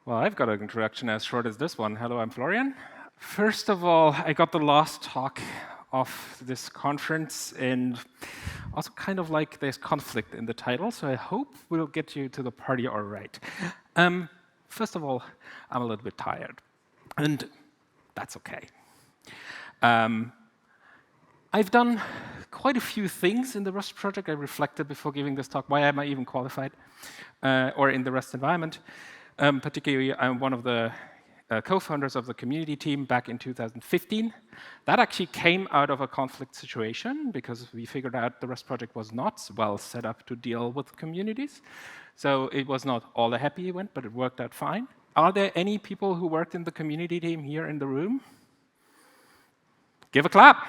Well, I've got an introduction as short as this one. Hello, I'm Florian. First of all, I got the last talk of this conference, and also kind of like there's conflict in the title, so I hope we'll get you to the party all right. First of all, I'm a little bit tired, and that's okay. I've done quite a few things in the Rust project. I reflected before giving this talk, why am I even qualified, or in the Rust environment. Particularly, I'm one of the co-founders of the community team back in 2015. That actually came out of a conflict situation because we figured out the Rust project was not well set up to deal with communities. So it was not all a happy event, but it worked out fine. Are there any people who worked in the community team here in the room? Give a clap.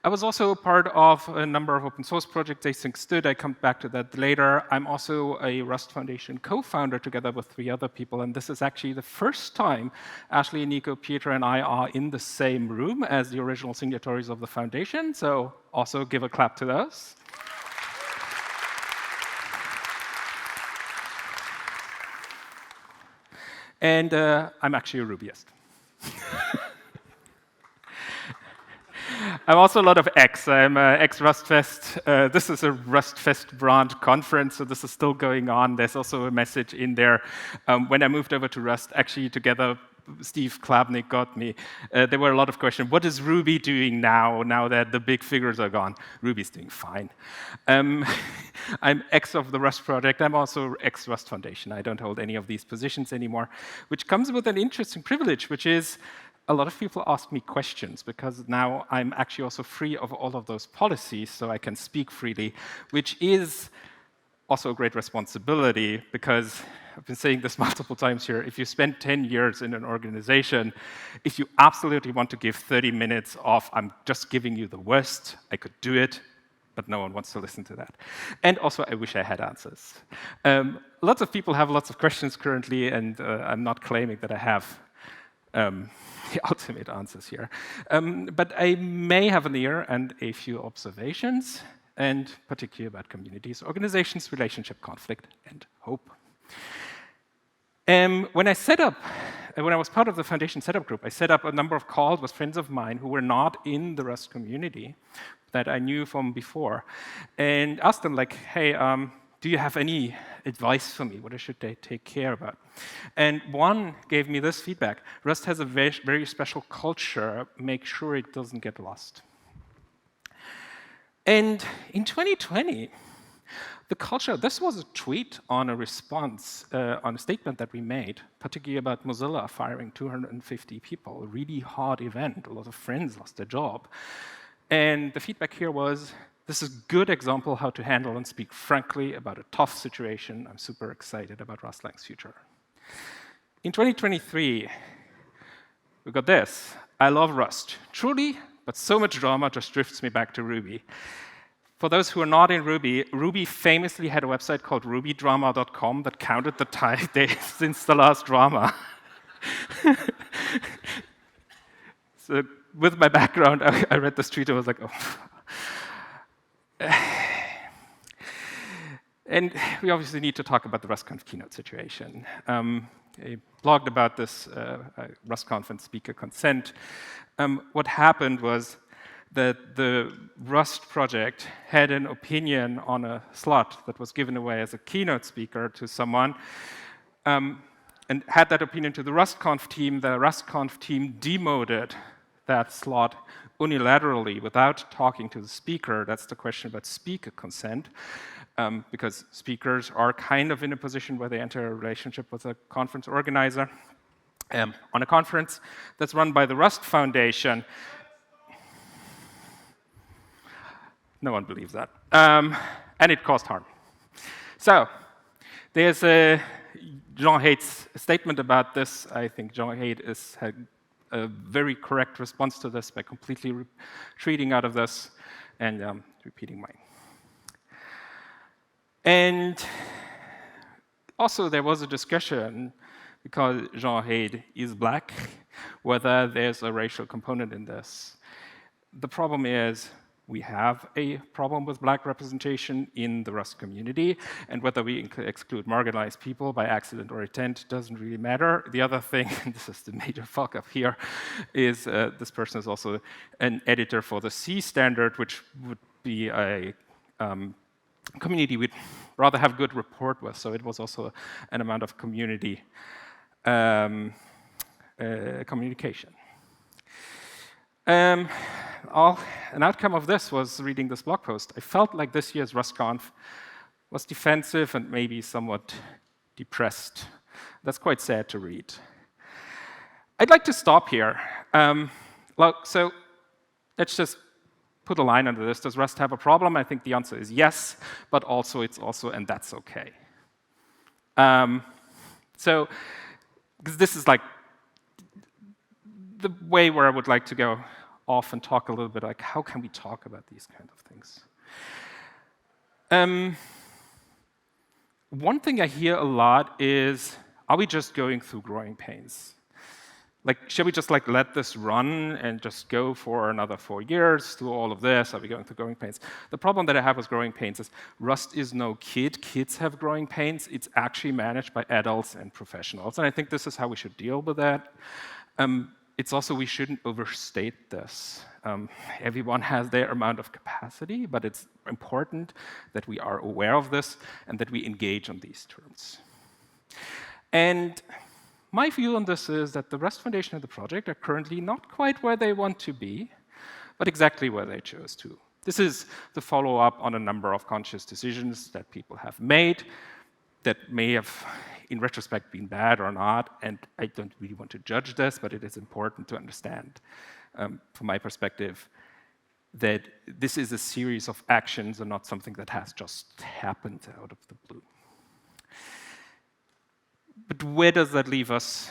I was also a part of a number of open source projects. Async stood. I come back to that later. I'm also a Rust Foundation co-founder together with 3 other people, and this is actually the first time Ashley, Nico, Peter, and I are in the same room as the original signatories of the foundation, so also give a clap to those. And I'm actually a Rubyist. I'm also a lot of X. I'm ex-RustFest. This is a RustFest brand conference, so this is still going on. There's also a message in there. When I moved over to Rust, actually together, Steve Klabnik got me. There were a lot of questions. What is Ruby doing now that the big figures are gone? Ruby's doing fine. I'm ex of the Rust project. I'm also ex-Rust Foundation. I don't hold any of these positions anymore, which comes with an interesting privilege, which is a lot of people ask me questions because now I'm actually also free of all of those policies, so I can speak freely, which is also a great responsibility because I've been saying this multiple times here. If you spend 10 years in an organization, if you absolutely want to give 30 minutes of, I'm just giving you the worst, I could do it, but no one wants to listen to that. And also, I wish I had answers. Lots of people have lots of questions currently, and I'm not claiming that I have the ultimate answers here. But I may have an ear and a few observations, and particularly about communities, organizations, relationship, conflict, and hope. When I was part of the foundation setup group, I set up a number of calls with friends of mine who were not in the Rust community that I knew from before, and asked them, like, hey, do you have any advice for me? What should I take care about? And one gave me this feedback. Rust has a very, very special culture. Make sure it doesn't get lost. And in 2020, the culture, this was a tweet on a response, on a statement that we made, particularly about Mozilla firing 250 people, a really hard event. A lot of friends lost their job. And the feedback here was, this is a good example how to handle and speak frankly about a tough situation. I'm super excited about RustLang's future. In 2023, we got this. I love Rust. Truly, but so much drama just drifts me back to Ruby. For those who are not in Ruby, Ruby famously had a website called rubydrama.com that counted the days since the last drama. So with my background, I read this tweet and was like, oh. And we obviously need to talk about the RustConf keynote situation. I blogged about this RustConf and speaker consent. What happened was that the Rust project had an opinion on a slot that was given away as a keynote speaker to someone, and had that opinion to the RustConf team. The RustConf team demoted that slot unilaterally without talking to the speaker. That's the question about speaker consent, because speakers are kind of in a position where they enter a relationship with a conference organizer. On a conference that's run by the Rust Foundation. No one believes that. And it caused harm. So there's Jean Haid's statement about this. I think Jean Haid had a very correct response to this by completely retreating out of this and repeating mine. And also there was a discussion, because Jean Haid is black, whether there's a racial component in this. The problem is we have a problem with black representation in the Rust community, and whether we exclude marginalized people by accident or intent doesn't really matter. The other thing, and this is the major fuck up here, is this person is also an editor for the C standard, which would be a community we'd rather have good rapport with. So it was also an amount of community communication. An outcome of this was reading this blog post. I felt like this year's RustConf was defensive and maybe somewhat depressed. That's quite sad to read. I'd like to stop here. So let's just put a line under this. Does Rust have a problem? I think the answer is yes, but also it's also, and that's okay. So, because this is like the way where I would like to go off and talk a little bit like, how can we talk about these kind of things? One thing I hear a lot is, are we just going through growing pains? Like, should we just like let this run and just go for another 4 years, do all of this? Are we going through growing pains? The problem that I have with growing pains is Rust is no kid. Kids have growing pains. It's actually managed by adults and professionals. And I think this is how we should deal with that. It's also, we shouldn't overstate this. Everyone has their amount of capacity, but it's important that we are aware of this and that we engage on these terms. And my view on this is that the Rust Foundation and the project are currently not quite where they want to be, but exactly where they chose to. This is the follow-up on a number of conscious decisions that people have made that may have, in retrospect, been bad or not, and I don't really want to judge this, but it is important to understand, from my perspective, that this is a series of actions and not something that has just happened out of the blue. But where does that leave us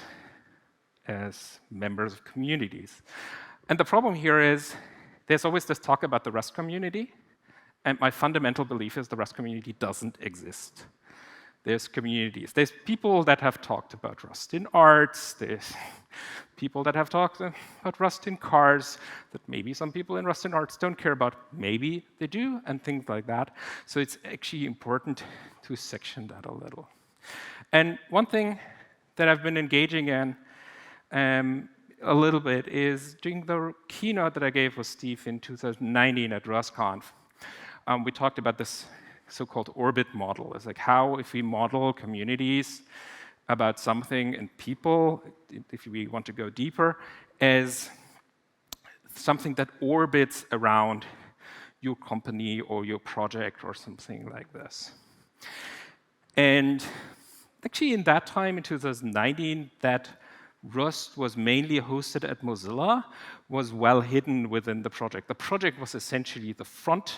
as members of communities? And the problem here is there's always this talk about the Rust community, and my fundamental belief is the Rust community doesn't exist. There's communities. There's people that have talked about Rust in arts. There's people that have talked about Rust in cars that maybe some people in Rust in arts don't care about. Maybe they do, and things like that. So it's actually important to section that a little. And one thing that I've been engaging in a little bit is during the keynote that I gave with Steve in 2019 at RustConf, we talked about this so-called orbit model. It's like how if we model communities about something and people, if we want to go deeper, as something that orbits around your company or your project or something like this. And actually, in that time, in 2019, that Rust was mainly hosted at Mozilla, was well hidden within the project. The project was essentially the front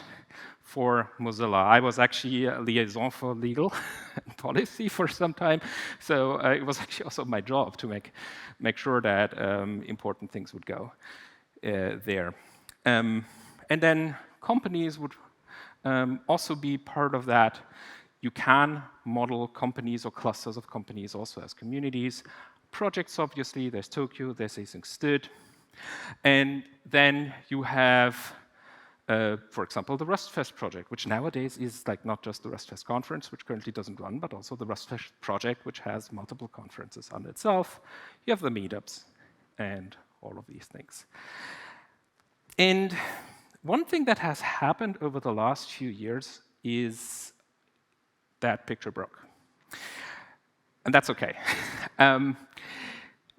for Mozilla. I was actually a liaison for legal and policy for some time, so it was actually also my job to make sure that important things would go there. And then companies would also be part of that. You can model companies or clusters of companies also as communities. Projects, obviously, there's Tokyo, there's Async and then you have, for example, the RustFest project, which nowadays is like not just the RustFest conference, which currently doesn't run, but also the RustFest project, which has multiple conferences on itself. You have the meetups and all of these things. And one thing that has happened over the last few years is that picture broke. And that's okay.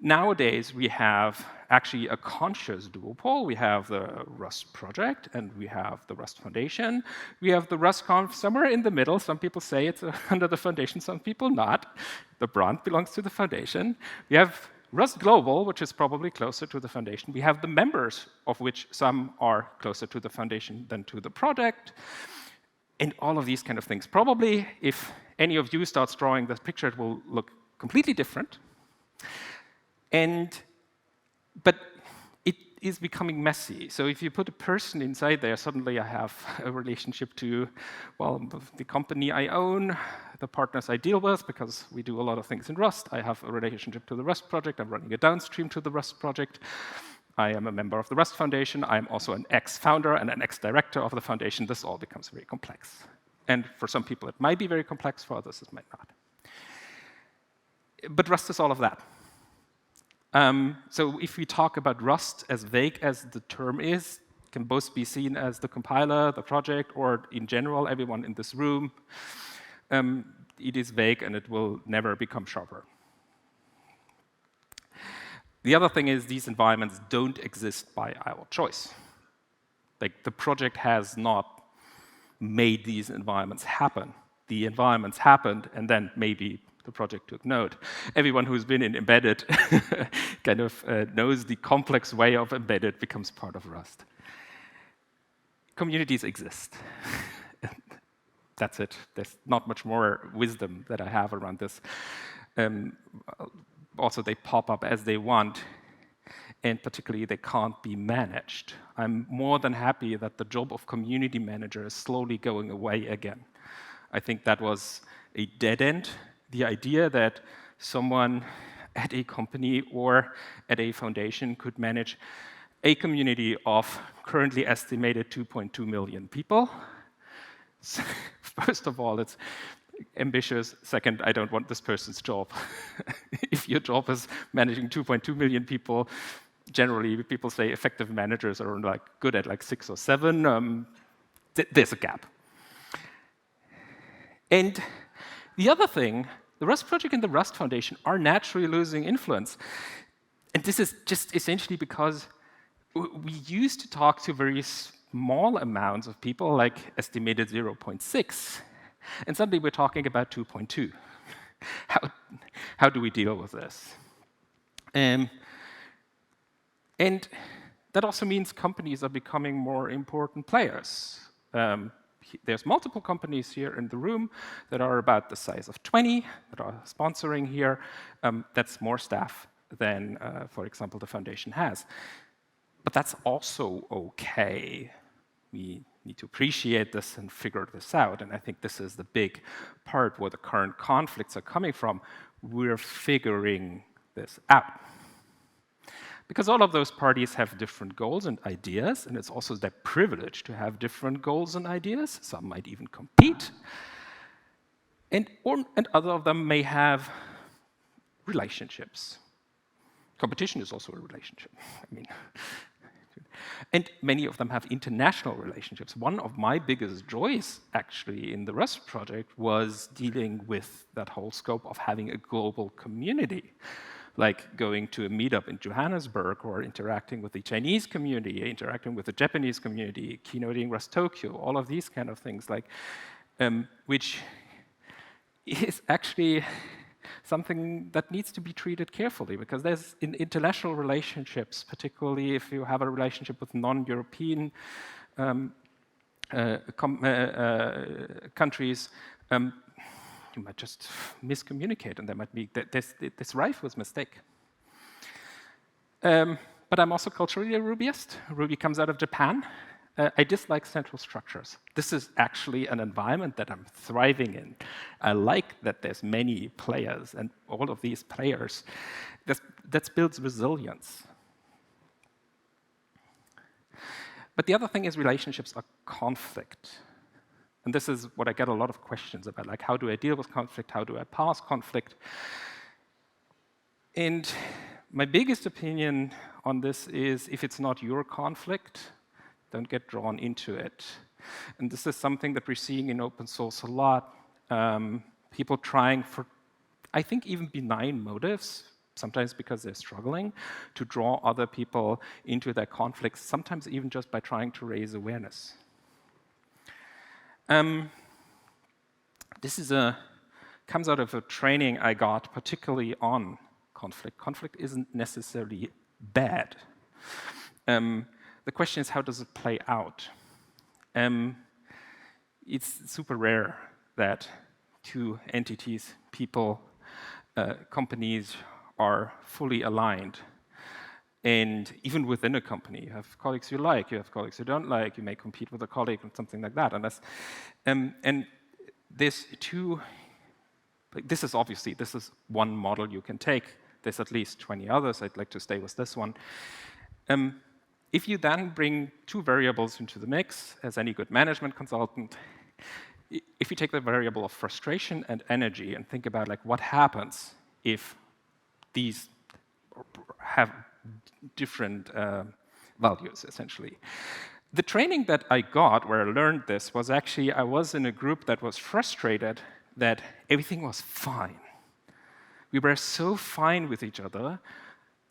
Nowadays, we have actually a conscious duopole. We have the Rust project, and we have the Rust Foundation. We have the RustConf somewhere in the middle. Some people say it's under the Foundation, some people not. The brand belongs to the Foundation. We have Rust Global, which is probably closer to the Foundation. We have the members, of which some are closer to the Foundation than to the project. And all of these kind of things. Probably, if any of you starts drawing this picture, it will look completely different. But it is becoming messy. So if you put a person inside there, suddenly I have a relationship to, well, the company I own, the partners I deal with, because we do a lot of things in Rust. I have a relationship to the Rust project. I'm running a downstream to the Rust project. I am a member of the Rust Foundation. I'm also an ex-founder and an ex-director of the foundation. This all becomes very complex. And for some people, it might be very complex. For others, it might not. But Rust is all of that. So if we talk about Rust, as vague as the term is, it can both be seen as the compiler, the project, or in general, everyone in this room. It is vague, and it will never become sharper. The other thing is these environments don't exist by our choice. Like, the project has not made these environments happen. The environments happened, and then maybe the project took note. Everyone who's been in embedded kind of knows the complex way of embedded becomes part of Rust. Communities exist. That's it. There's not much more wisdom that I have around this. Also, they pop up as they want, and particularly, they can't be managed. I'm more than happy that the job of community manager is slowly going away again. I think that was a dead end. The idea that someone at a company or at a foundation could manage a community of currently estimated 2.2 million people. First of all, it's ambitious. Second, I don't want this person's job. If your job is managing 2.2 million people, generally people say effective managers are like good at like 6 or 7. There's a gap. And the other thing, the Rust project and the Rust Foundation are naturally losing influence. And this is just essentially because we used to talk to very small amounts of people, like estimated 0.6. And suddenly we're talking about 2.2. How do we deal with this? And that also means companies are becoming more important players. There's multiple companies here in the room that are about the size of 20 that are sponsoring here. That's more staff than, for example, the foundation has. But that's also OK. We need to appreciate this and figure this out. And I think this is the big part where the current conflicts are coming from. We're figuring this out. Because all of those parties have different goals and ideas, and it's also their privilege to have different goals and ideas. Some might even compete. And other of them may have relationships. Competition is also a relationship. I mean, and many of them have international relationships. One of my biggest joys, actually, in the Rust project was dealing with that whole scope of having a global community, like going to a meetup in Johannesburg or interacting with the Chinese community, interacting with the Japanese community, keynoting Rust Tokyo, all of these kind of things, like, which is actually something that needs to be treated carefully, because there's in international relationships, particularly if you have a relationship with non-European countries, you might just miscommunicate, and there might be this rife with mistake. But I'm also culturally a Rubyist. Ruby comes out of Japan. I dislike central structures. This is actually an environment that I'm thriving in. I like that there's many players, and all of these players, that builds resilience. But the other thing is relationships are conflict. And this is what I get a lot of questions about, like, how do I deal with conflict? How do I pass conflict? And my biggest opinion on this is, if it's not your conflict, don't get drawn into it. And this is something that we're seeing in open source a lot. People trying for, I think, even benign motives, sometimes because they're struggling, to draw other people into their conflicts, sometimes even just by trying to raise awareness. This comes out of a training I got, particularly on conflict. Conflict isn't necessarily bad. The question is, how does it play out? It's super rare that two entities, people, companies, are fully aligned. And even within a company, you have colleagues you like, you have colleagues you don't like, you may compete with a colleague or something like that. And there's two, this is one model you can take. There's at least 20 others. I'd like to stay with this one. If you then bring two variables into the mix, as any good management consultant, if you take the variable of frustration and energy and think about like what happens if these have different values, essentially. The training that I got where I learned this was actually, I was in a group that was frustrated that everything was fine. We were so fine with each other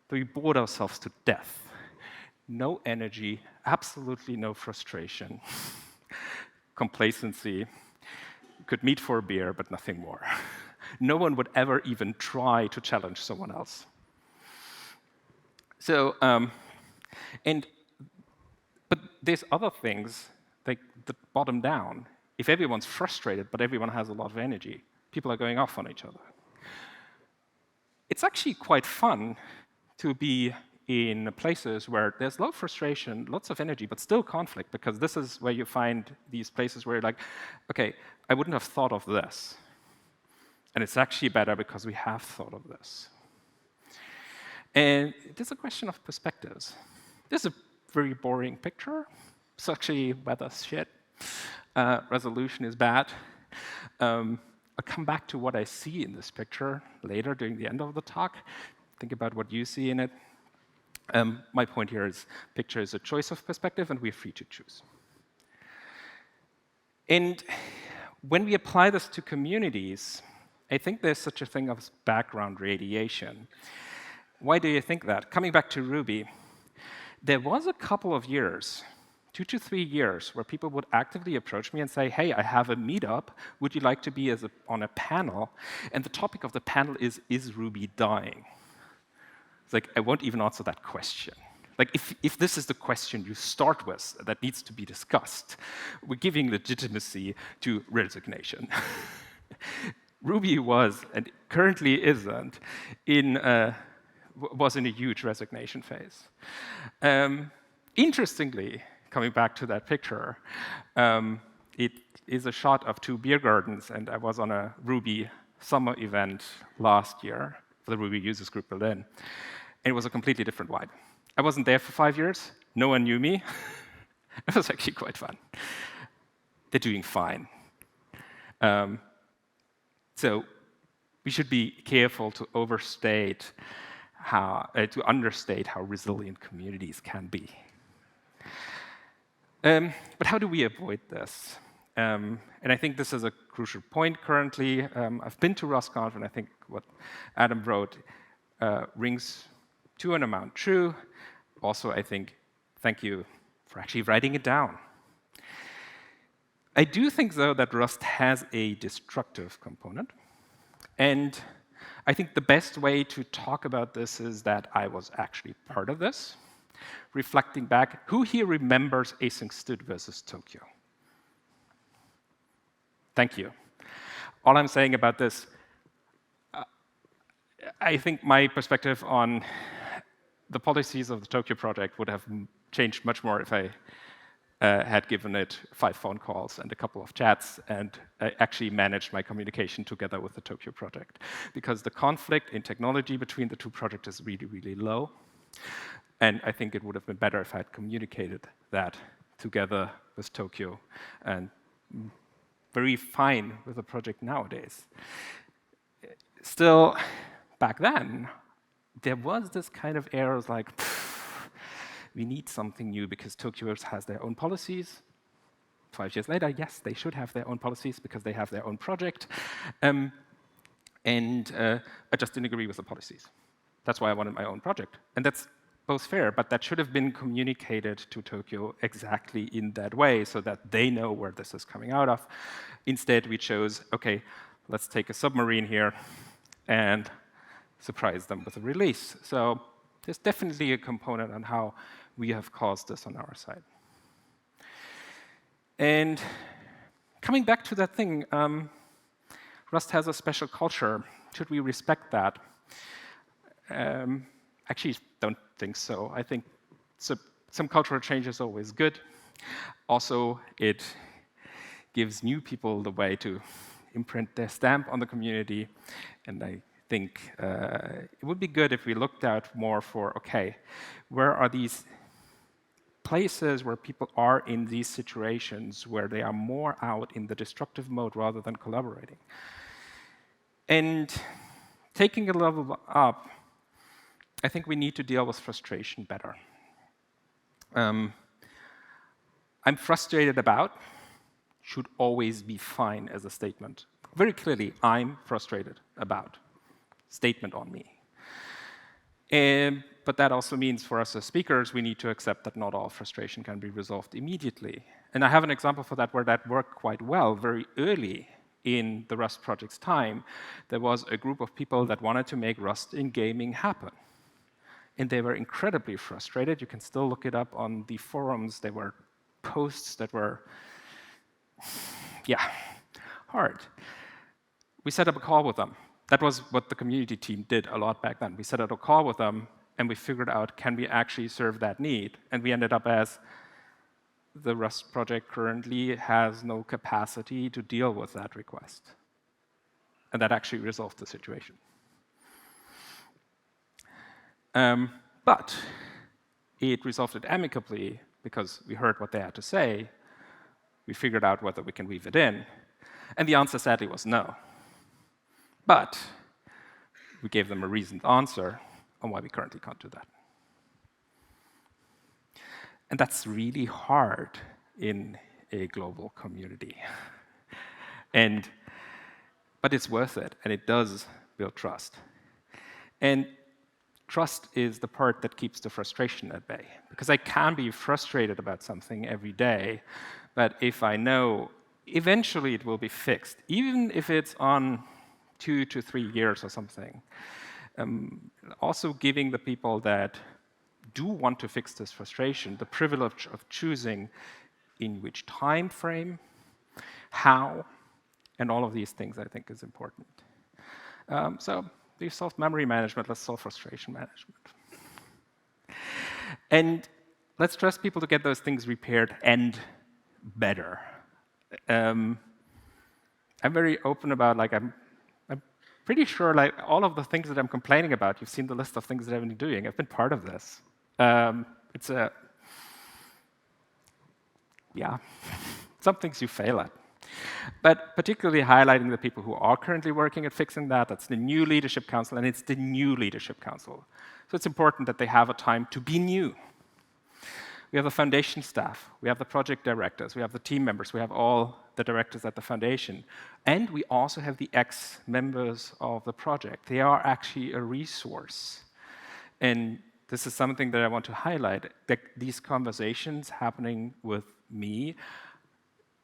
that we bored ourselves to death. No energy, absolutely no frustration, complacency, could meet for a beer, but nothing more. No one would ever even try to challenge someone else. So, but there's other things like the bottom down. If everyone's frustrated, but everyone has a lot of energy, people are going off on each other. It's actually quite fun to be in places where there's low frustration, lots of energy, but still conflict, because this is where you find these places where you're like, okay, I wouldn't have thought of this. And it's actually better because we have thought of this. And there's a question of perspectives. This is a very boring picture. It's actually weather's shit. Resolution is bad. I'll come back to what I see in this picture later during the end of the talk. Think about what you see in it. My point here is picture is a choice of perspective, and we're free to choose. And when we apply this to communities, I think there's such a thing as background radiation. Why do you think that? Coming back to Ruby, there was a couple of years, 2 to 3 years, where people would actively approach me and say, hey, I have a meetup. Would you like to be on a panel? And the topic of the panel is Ruby dying? It's like, I won't even answer that question. Like, if this is the question you start with that needs to be discussed, we're giving legitimacy to resignation. Ruby was, and currently isn't, was in a huge resignation phase. Interestingly, coming back to that picture, it is a shot of 2 beer gardens, and I was on a Ruby summer event last year for the Ruby Users Group Berlin, and it was a completely different vibe. I wasn't there for 5 years. No one knew me. It was actually quite fun. They're doing fine. So we should be careful to understate how resilient communities can be. But how do we avoid this? And I think this is a crucial point currently. I've been to RustConf, and I think what Adam wrote rings to an amount true. Also, I think, thank you for actually writing it down. I do think, though, that Rust has a destructive component. And I think the best way to talk about this is that I was actually part of this. Reflecting back, who here remembers async std versus Tokyo? Thank you. All I'm saying about this, I think my perspective on the policies of the Tokyo project would have changed much more if I had given it 5 phone calls and a couple of chats, and I actually managed my communication together with the Tokyo project. Because the conflict in technology between the 2 projects is really, really low. And I think it would have been better if I had communicated that together with Tokyo, and very fine with the project nowadays. Still, back then, there was this kind of error like, we need something new because Tokyo has their own policies. 5 years later, yes, they should have their own policies because they have their own project. I just didn't agree with the policies. That's why I wanted my own project. And that's both fair, but that should have been communicated to Tokyo exactly in that way so that they know where this is coming out of. Instead, we chose, OK, let's take a submarine here and surprise them with a release. So there's definitely a component on how we have caused this on our side. And coming back to that thing, Rust has a special culture. Should we respect that? Actually, don't think so. I think some cultural change is always good. Also, it gives new people the way to imprint their stamp on the community. And I think it would be good if we looked out more for, okay, where are these places where people are in these situations where they are more out in the destructive mode rather than collaborating. And taking a level up, I think we need to deal with frustration better. I'm frustrated about should always be fine as a statement. Very clearly, I'm frustrated about. Statement on me. But that also means for us as speakers, we need to accept that not all frustration can be resolved immediately. And I have an example for that where that worked quite well very early in the Rust project's time. There was a group of people that wanted to make Rust in gaming happen. And they were incredibly frustrated. You can still look it up on the forums. There were posts that were, yeah, hard. We set up a call with them. That was what the community team did a lot back then. We set up a call with them, and we figured out, can we actually serve that need? And we ended up as, the Rust project currently has no capacity to deal with that request. And that actually resolved the situation. But it resolved it amicably because we heard what they had to say. We figured out whether we can weave it in. And the answer, sadly, was no. But we gave them a reasoned answer on why we currently can't do that. And that's really hard in a global community. But it's worth it, and it does build trust. And trust is the part that keeps the frustration at bay. Because I can be frustrated about something every day, but if I know eventually it will be fixed, even if it's on 2 to 3 years or something. Also giving the people that do want to fix this frustration the privilege of choosing in which time frame, how, and all of these things I think is important. So we've solved memory management, let's solve frustration management. And let's trust people to get those things repaired and better. I'm very open about, like, I'm pretty sure, like, all of the things that I'm complaining about, you've seen the list of things that I've been doing. I've been part of this. It's yeah, some things you fail at. But particularly highlighting the people who are currently working at fixing that, that's the new leadership council, and it's the new leadership council. So it's important that they have a time to be new. We have the foundation staff, we have the project directors, we have the team members, we have all the directors at the foundation. And we also have the ex-members of the project. They are actually a resource. And this is something that I want to highlight, that these conversations happening with me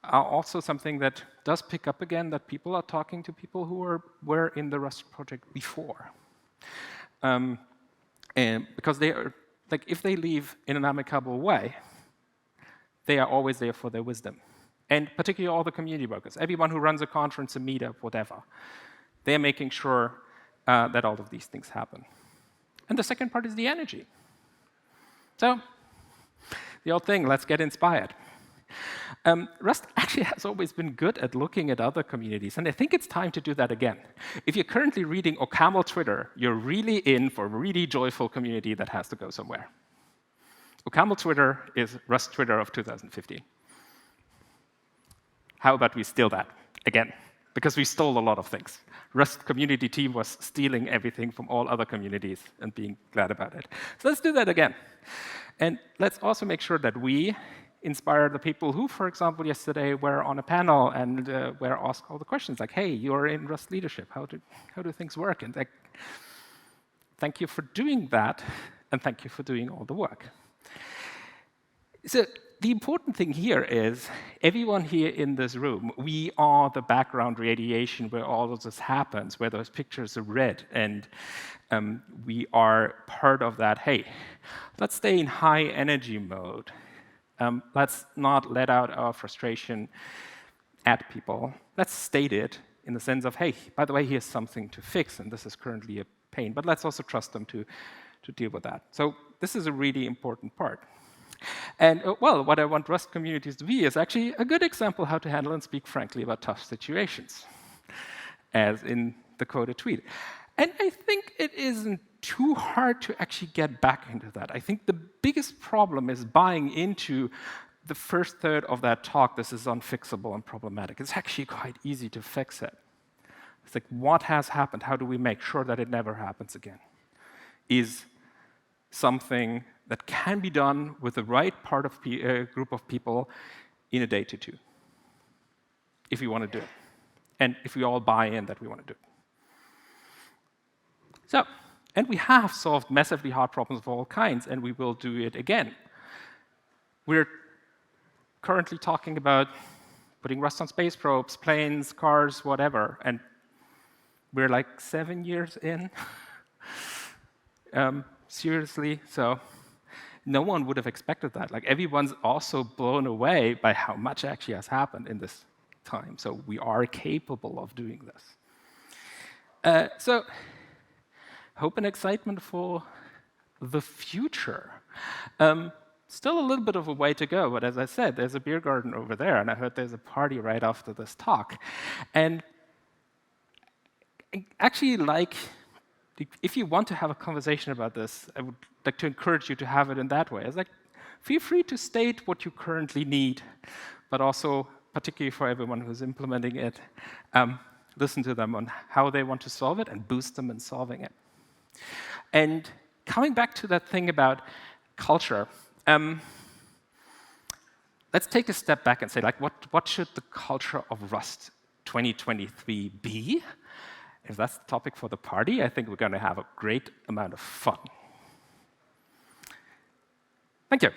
are also something that does pick up again, that people are talking to people who were in the Rust project before. And because they are, like, if they leave in an amicable way, they are always there for their wisdom. And particularly all the community workers, everyone who runs a conference, a meetup, whatever, they're making sure that all of these things happen. And the second part is the energy. So, the old thing, let's get inspired. Rust actually has always been good at looking at other communities, and I think it's time to do that again. If you're currently reading OCaml Twitter, you're really in for a really joyful community that has to go somewhere. OCaml Twitter is Rust Twitter of 2015. How about we steal that again? Because we stole a lot of things. Rust community team was stealing everything from all other communities and being glad about it. So let's do that again. And let's also make sure that we inspire the people who, for example, yesterday were on a panel and were asked all the questions like, hey, you're in Rust leadership. How do things work? And like, thank you for doing that, and thank you for doing all the work. So the important thing here is everyone here in this room, we are the background radiation where all of this happens, where those pictures are red, and we are part of that. Hey, let's stay in high energy mode. Let's not let out our frustration at people. Let's state it in the sense of, hey, by the way, here's something to fix, and this is currently a pain. But let's also trust them to deal with that. So this is a really important part. And, well, what I want Rust communities to be is actually a good example how to handle and speak frankly about tough situations, as in the quoted tweet. And I think it isn't too hard to actually get back into that. I think the biggest problem is buying into the first third of that talk. This is unfixable and problematic. It's actually quite easy to fix it. It's like, what has happened? How do we make sure that it never happens again? Is something that can be done with the right group of people in a day to two, if we want to do it, and if we all buy in that we want to do it. So, and we have solved massively hard problems of all kinds, and we will do it again. We're currently talking about putting Rust on space probes, planes, cars, whatever, and we're like 7 years in. Seriously, so no one would have expected that. Like, everyone's also blown away by how much actually has happened in this time. So we are capable of doing this. So hope and excitement for the future. Still a little bit of a way to go, but as I said, there's a beer garden over there, and I heard there's a party right after this talk. And actually, like, if you want to have a conversation about this, I would like to encourage you to have it in that way. It's like, feel free to state what you currently need, but also, particularly for everyone who's implementing it, listen to them on how they want to solve it and boost them in solving it. And coming back to that thing about culture, let's take a step back and say, like, what should the culture of Rust 2023 be? If that's the topic for the party, I think we're going to have a great amount of fun. Thank you.